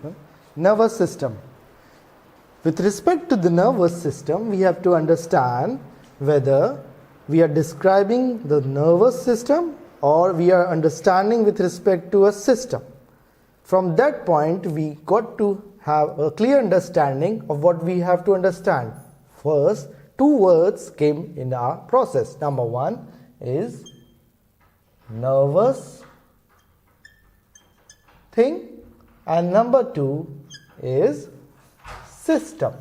the nervous system. With respect to the nervous system, we have to understand whether we are describing the nervous system or we are understanding with respect to a system. From that point, we got to have a clear understanding of what we have to understand. First, two words came in our process. Number one is nervous thing, and number two is system.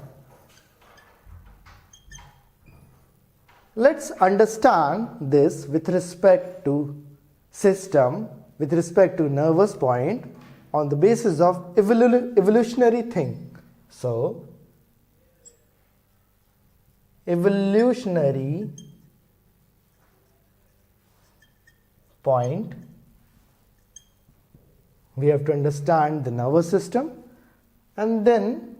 Let's understand this with respect to system, with respect to nervous point, on the basis of evolutionary thing. So, evolutionary point, we have to understand the nervous system, and then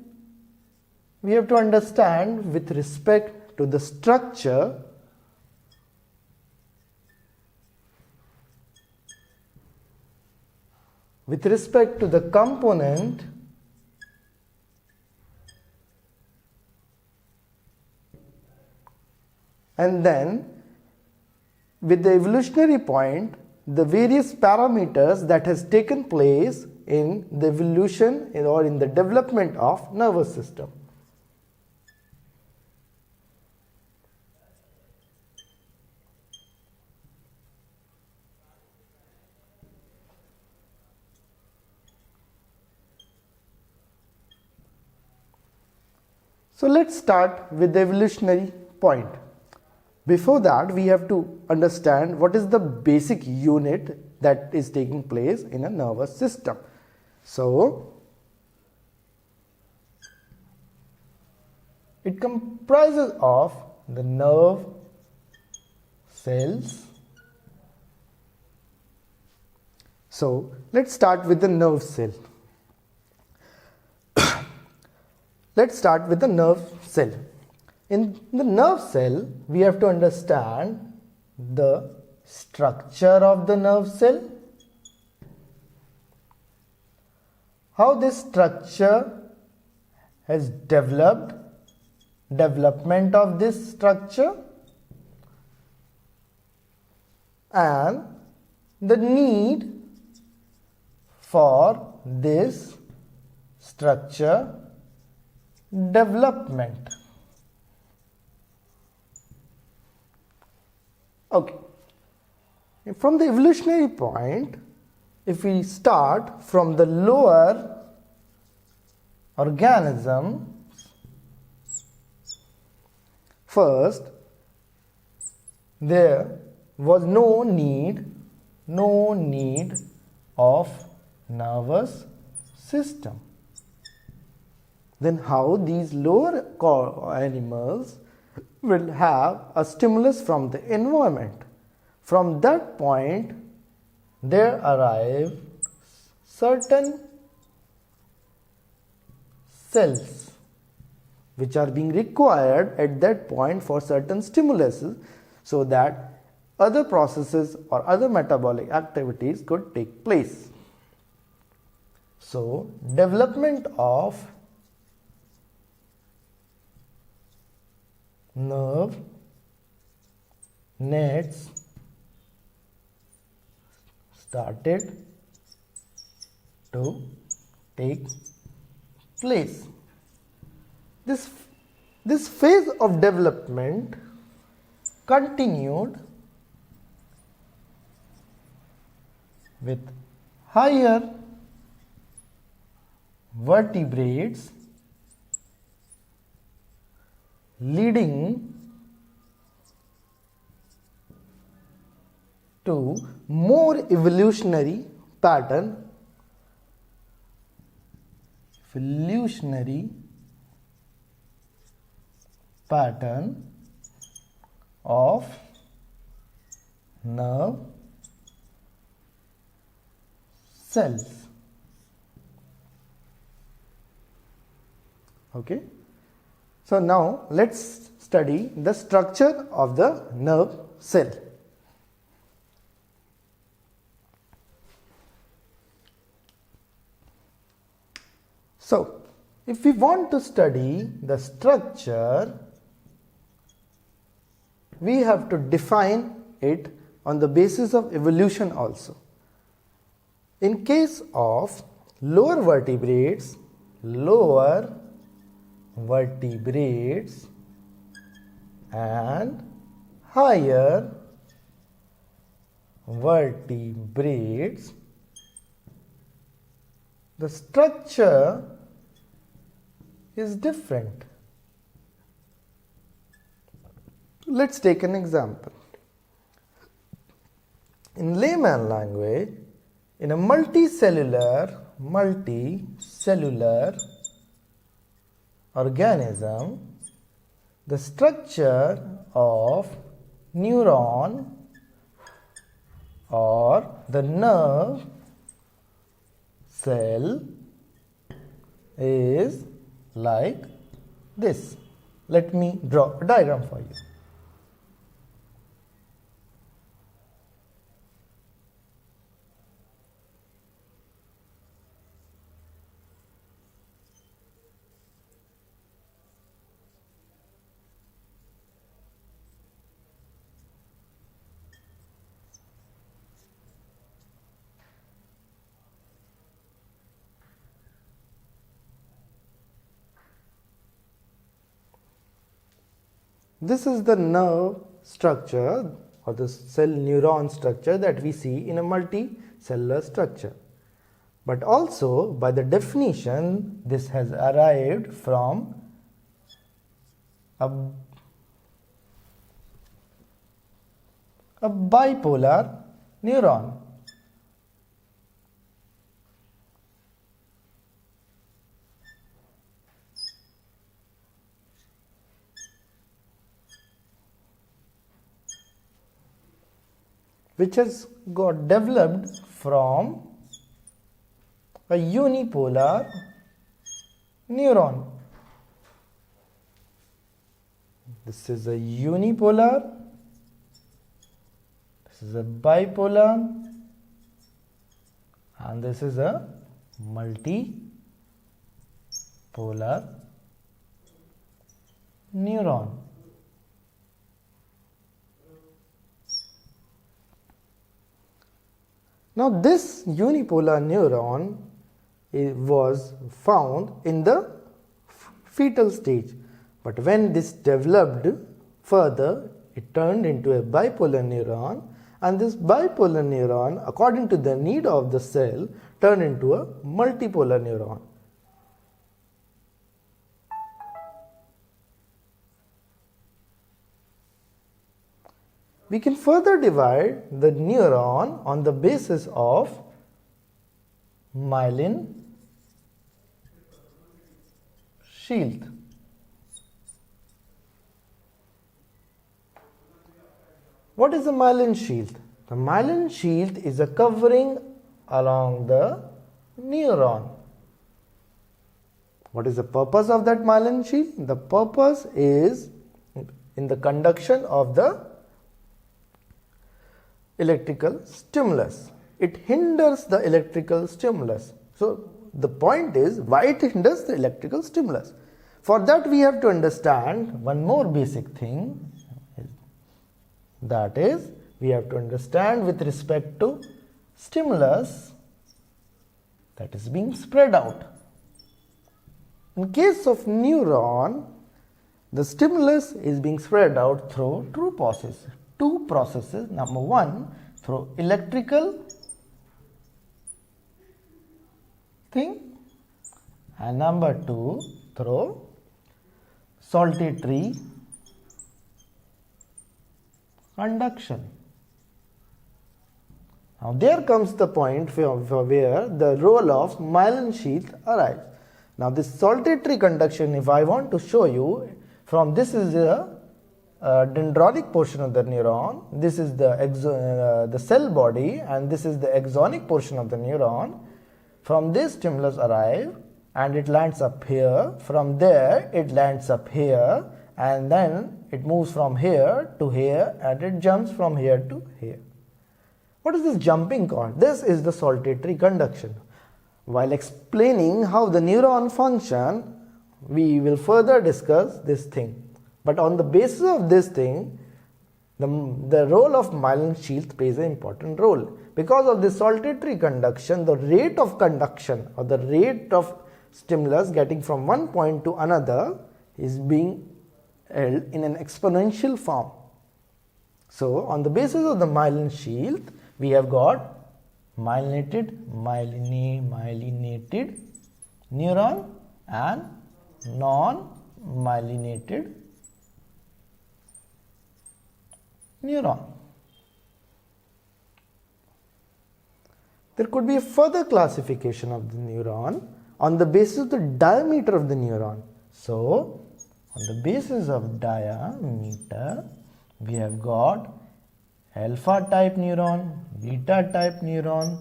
we have to understand with respect to the structure with respect to the component and then with the evolutionary point, the various parameters that has taken place in the evolution or in the development of nervous system. So let's start with the evolutionary point. Before that, we have to understand what is the basic unit that is taking place in a nervous system. So, it comprises of the nerve cells. So, let's start with the nerve cell. Let's start with the nerve cell. In the nerve cell, we have to understand the structure of the nerve cell, how this structure has developed, development of this structure, and the need for this structure development. Okay. From the evolutionary point, if we start from the lower organism, first there was no need of nervous system. Then how these lower animals will have a stimulus from the environment. From that point, there arrive certain cells which are being required at that point for certain stimuluses so that other processes or other metabolic activities could take place. So, development of nerve nets started to take place. This phase of development continued with higher vertebrates leading to more evolutionary pattern of nerve cells. Okay. So now let's study the structure of the nerve cell. So, if we want to study the structure, we have to define it on the basis of evolution also. In case of lower vertebrates and higher vertebrates, the structure is different. Let's take an example. In layman language, in a multicellular organism, the structure of neuron or the nerve cell is like this. Let me draw a diagram for you. This is the nerve structure or the cell neuron structure that we see in a multicellular structure. But also, by the definition, this has arrived from a bipolar neuron. Which has got developed from a unipolar neuron. This is a unipolar, this is a bipolar, and this is a multipolar neuron. Now, this unipolar neuron was found in the fetal stage, but when this developed further, it turned into a bipolar neuron, and this bipolar neuron, according to the need of the cell, turned into a multipolar neuron. We can further divide the neuron on the basis of myelin sheath. What is a myelin sheath? The myelin sheath is a covering along the neuron. What is the purpose of that myelin sheath? The purpose is in the conduction of the electrical stimulus. It hinders the electrical stimulus. So, the point is why it hinders the electrical stimulus. For that, we have to understand one more basic thing, that is, we have to understand with respect to stimulus that is being spread out. In case of neuron, the stimulus is being spread out through two processes. Number one, through electrical thing, and number two, through saltatory conduction. Now, there comes the point where the role of myelin sheath arrives. Now, this saltatory conduction, if I want to show you, from this is a dendronic portion of the neuron, this is the cell body, and this is the axonic portion of the neuron. From this, stimulus arrives and it lands up here. From there, it lands up here, and then it moves from here to here, and it jumps from here to here. What is this jumping called? This is the saltatory conduction. while explaining how the neuron function, we will further discuss this thing. But on the basis of this thing, the role of myelin sheath plays an important role. Because of this saltatory conduction, the rate of conduction or the rate of stimulus getting from one point to another is being held in an exponential form. So, on the basis of the myelin sheath, we have got myelinated neuron and non-myelinated neuron. There could be a further classification of the neuron on the basis of the diameter of the neuron. So, on the basis of diameter, we have got alpha type neuron, beta type neuron,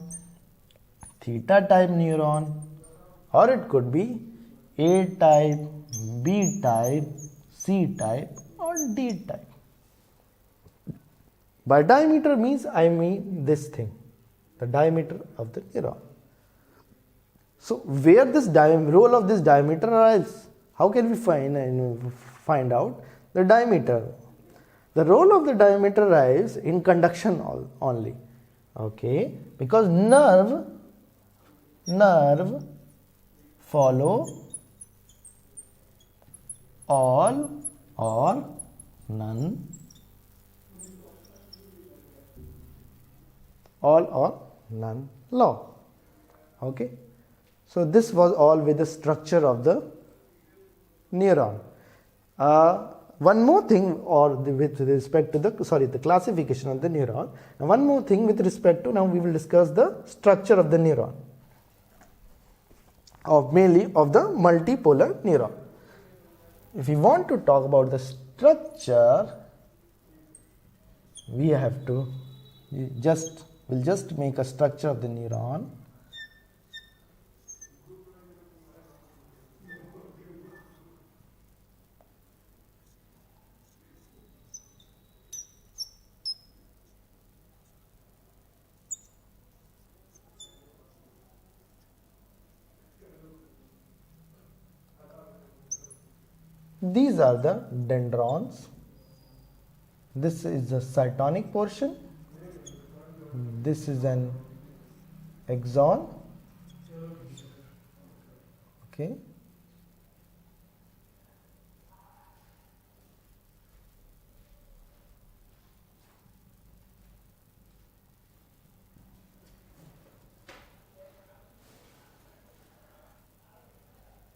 theta type neuron, or it could be A type, B type, C type, or D type. By diameter means I mean this thing, the diameter of the neuron. So, where this role of this diameter arises? How can we find out the diameter? The role of the diameter arises in conduction only. Okay, because nerve follow all or none law. Okay, so this was all with the structure of the neuron. One more thing, with respect to the classification of the neuron. Now, one more thing with respect to, now we will discuss the structure of the neuron, mainly of the multipolar neuron. If we want to talk about the structure, we have to we'll just make a structure of the neuron. These are the dendrons. This is the cytonic portion. This is an axon. Okay.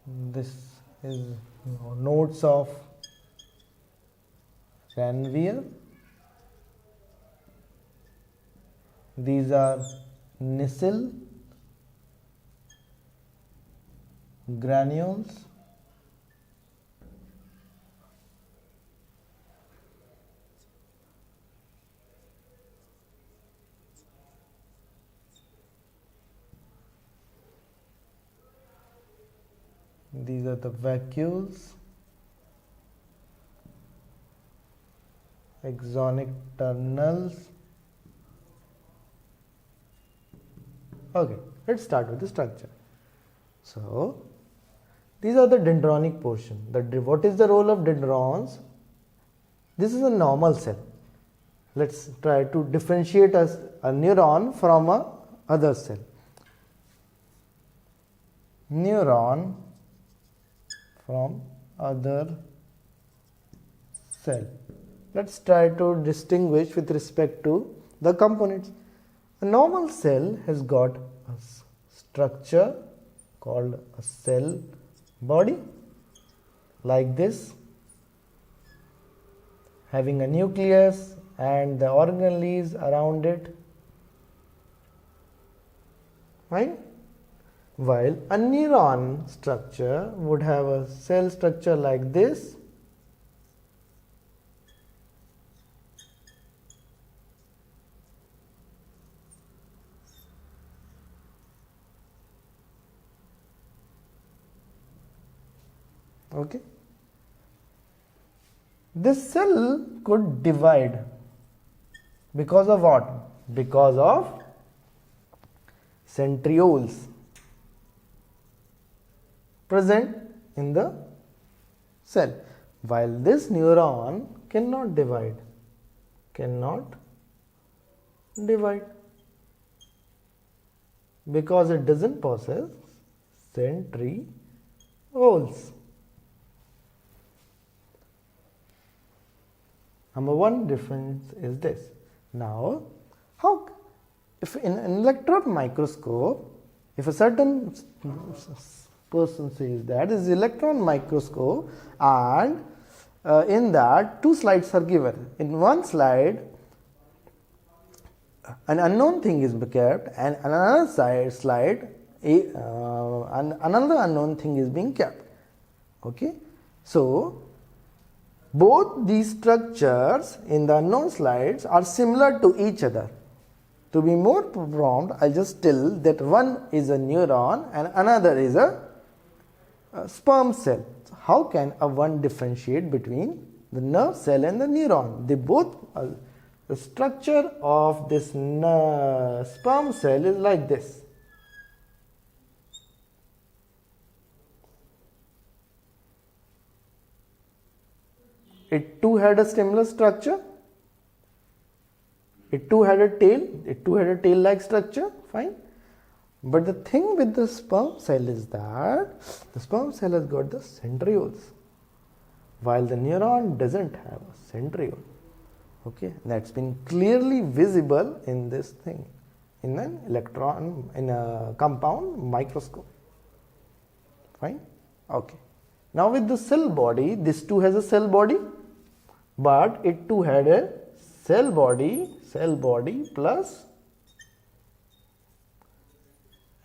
This is nodes of Ranvier. These are Nissl granules. These are the vacuoles, axonic tunnels. Okay, let's start with the structure. So, these are the dendronic portion. What is the role of dendrons? This is a normal cell. Let's try to differentiate a neuron from a other cell. Neuron from other cell. Let's try to distinguish with respect to the components. A normal cell has got a structure called a cell body, like this, having a nucleus and the organelles around it, right? While a neuron structure would have a cell structure like this, okay. This cell could divide because of what? Because of centrioles. present in the cell, while this neuron cannot divide, because it doesn't possess centrioles. Number one difference is this. Now, how if in an electron microscope, if a certain person says that this is electron microscope, and in that two slides are given. In one slide, an unknown thing is kept, and another slide another unknown thing is being kept. Okay, so both these structures in the unknown slides are similar to each other. To be more prompt, I'll just tell that one is a neuron and another is a sperm cell. So how can one differentiate between the nerve cell and the neuron? They both the structure of this sperm cell is like this. It too had a similar structure. It too had a tail. It too had a tail-like structure. Fine. But the thing with the sperm cell is that the sperm cell has got the centrioles, while the neuron doesn't have a centriole. Okay, that's been clearly visible in this thing, in an compound microscope. Fine. Okay. Now with the cell body, this too has a cell body, but it too had a cell body plus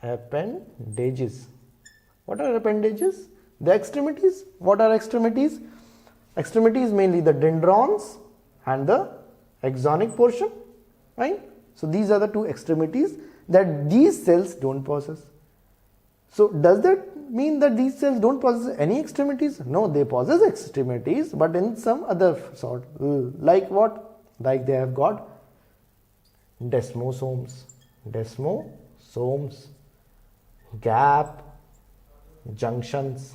appendages. What are appendages? The extremities. What are extremities? Extremities mainly the dendrons and the axonic portion. Right? So these are the two extremities that these cells don't possess. So does that mean that these cells don't possess any extremities? No, they possess extremities, but in some other sort. Like what? Like they have got desmosomes, gap junctions.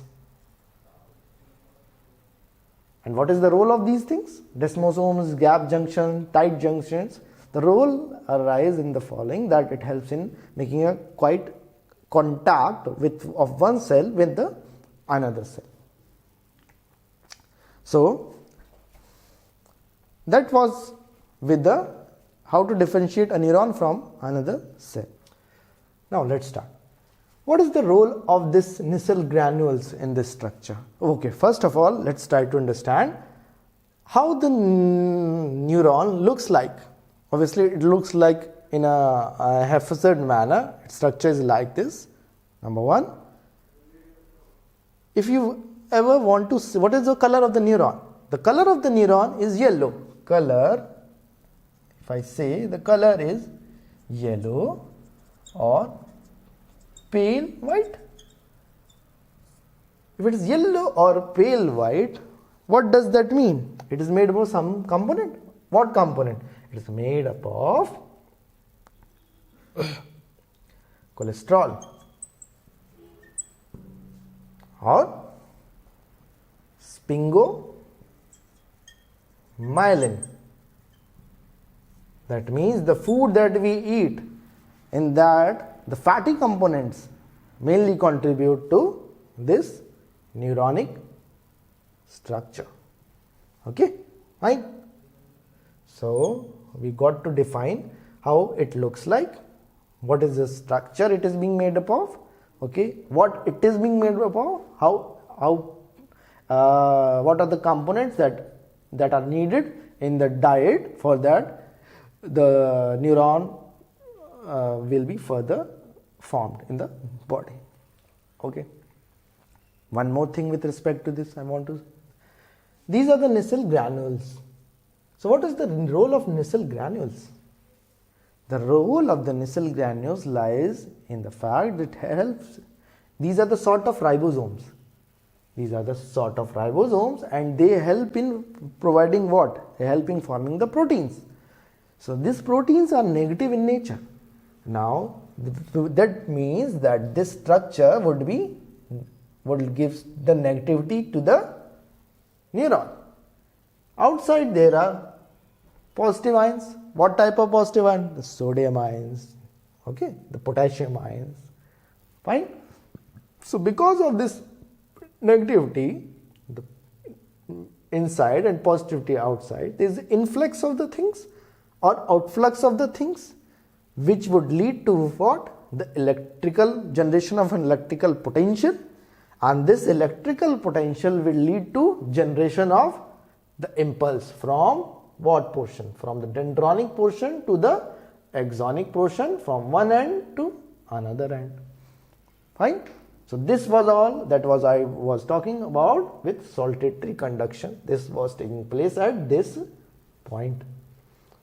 And what is the role of these things? Desmosomes, gap junction, tight junctions. The role arises in the following, that it helps in making a quite contact of one cell with the another cell. So that was with the how to differentiate a neuron from another cell. Now let's start. What is the role of this Nissl granules in this structure? Okay, first of all, let's try to understand how the neuron looks like. Obviously, it looks like in a haphazard manner. Its structure is like this. Number one, if you ever want to see what is the color of the neuron, the color of the neuron is yellow. Color, if I say the color is yellow or pale white. If it is yellow or pale white, what does that mean? It is made up of some component. What component? It is made up of cholesterol or sphingomyelin. That means the food that we eat, in that the fatty components mainly contribute to this neuronic structure. Okay, fine. So we got to define how it looks like, what is the structure it is being made up of, okay, what it is being made up of, what are the components that are needed in the diet, for that the neuron will be further formed in the body. Okay. One more thing with respect to this I want to, these are the Nissl granules. So what is the role of Nissl granules? The role of the Nissl granules lies in the fact that it helps, these are the sort of ribosomes. These are the sort of ribosomes, and they help in providing what? They help in forming the proteins. So these proteins are negative in nature. Now that means that this structure would be what gives the negativity to the neuron. Outside there are positive ions. What type of positive ions? The sodium ions, okay, the potassium ions. Fine. So because of this negativity the inside and positivity outside, there is influx of the things or outflux of the things, which would lead to what? The electrical generation of an electrical potential, and this electrical potential will lead to generation of the impulse from what portion? From the dendronic portion to the axonic portion, from one end to another end. Fine. So this was all that was I was talking about with saltatory conduction. This was taking place at this point.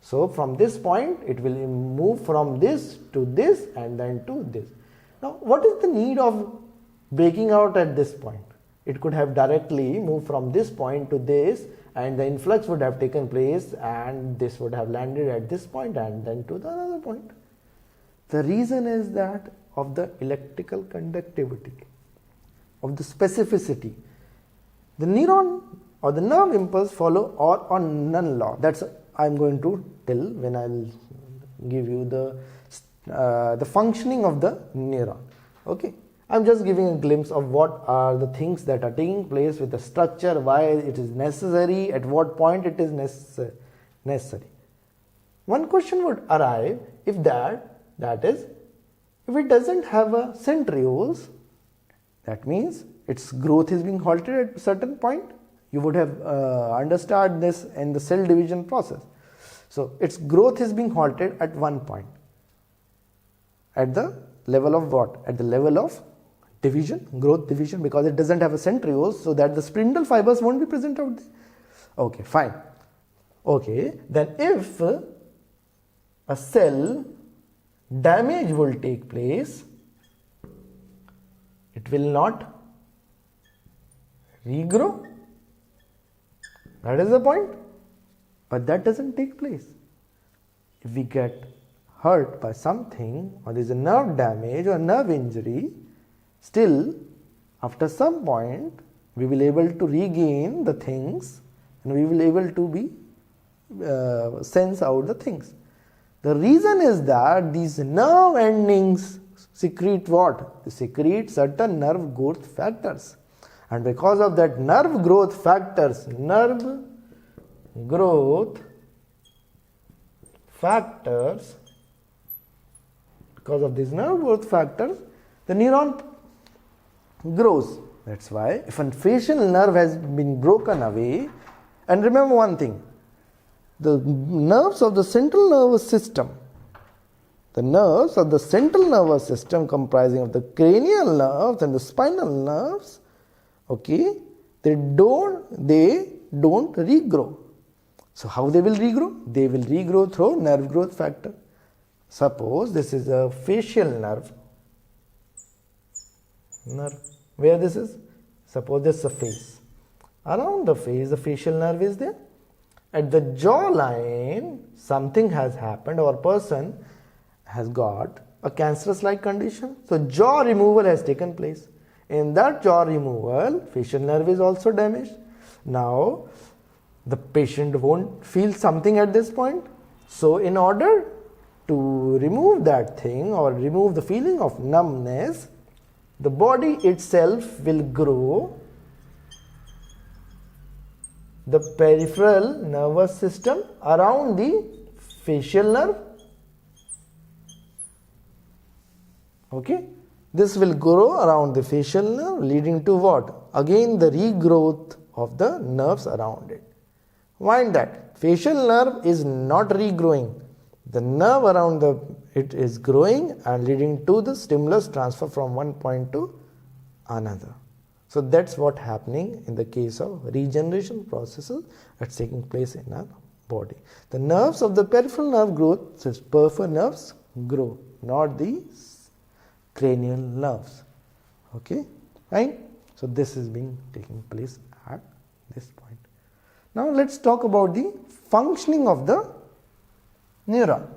So from this point it will move from this to this and then to this. Now what is the need of breaking out at this point? It could have directly moved from this point to this, and the influx would have taken place and this would have landed at this point and then to the another point. The reason is that of the electrical conductivity, of the specificity. The neuron or the nerve impulse follow or none law. That's I am going to tell when I will give you the functioning of the neuron. Okay, I am just giving a glimpse of what are the things that are taking place with the structure, why it is necessary, at what point it is necessary. One question would arrive if that is, if it doesn't have a centrioles, that means its growth is being halted at a certain point. You would have understood this in the cell division process. So its growth is being halted at one point. At the level of what? At the level of division, growth division, because it doesn't have a centrioles, so that the spindle fibers won't be present out there. Okay, fine. Okay, then if a cell damage will take place, it will not regrow. That is the point. But that doesn't take place. If we get hurt by something, or there is a nerve damage or nerve injury, still after some point we will able to regain the things and we will able to be sense out the things. The reason is that these nerve endings secrete what? They secrete certain nerve growth factors, and because of that nerve growth factors, because of these nerve growth factors, the neuron grows. That's why if a facial nerve has been broken away, and remember one thing, the nerves of the central nervous system, comprising of the cranial nerves and the spinal nerves, okay, they don't regrow. So how they will regrow? They will regrow through nerve growth factor. Suppose this is a facial nerve. Where this is? Suppose this is a face. Around the face, the facial nerve is there. At the jawline, something has happened, or person has got a cancerous-like condition. So jaw removal has taken place. In that jaw removal, facial nerve is also damaged. Now, the patient won't feel something at this point. So in order to remove that thing or remove the feeling of numbness, the body itself will grow the peripheral nervous system around the facial nerve. Okay, this will grow around the facial nerve, leading to what? Again the regrowth of the nerves around it. Mind that facial nerve is not regrowing. The nerve around it is growing and leading to the stimulus transfer from one point to another. So that's what happening in the case of regeneration processes that's taking place in our body. The nerves of the peripheral nerve growth, so peripheral nerves grow, not the cranial nerves. Okay, fine. So this is being taking place at this point. Now let's talk about the functioning of the neuron.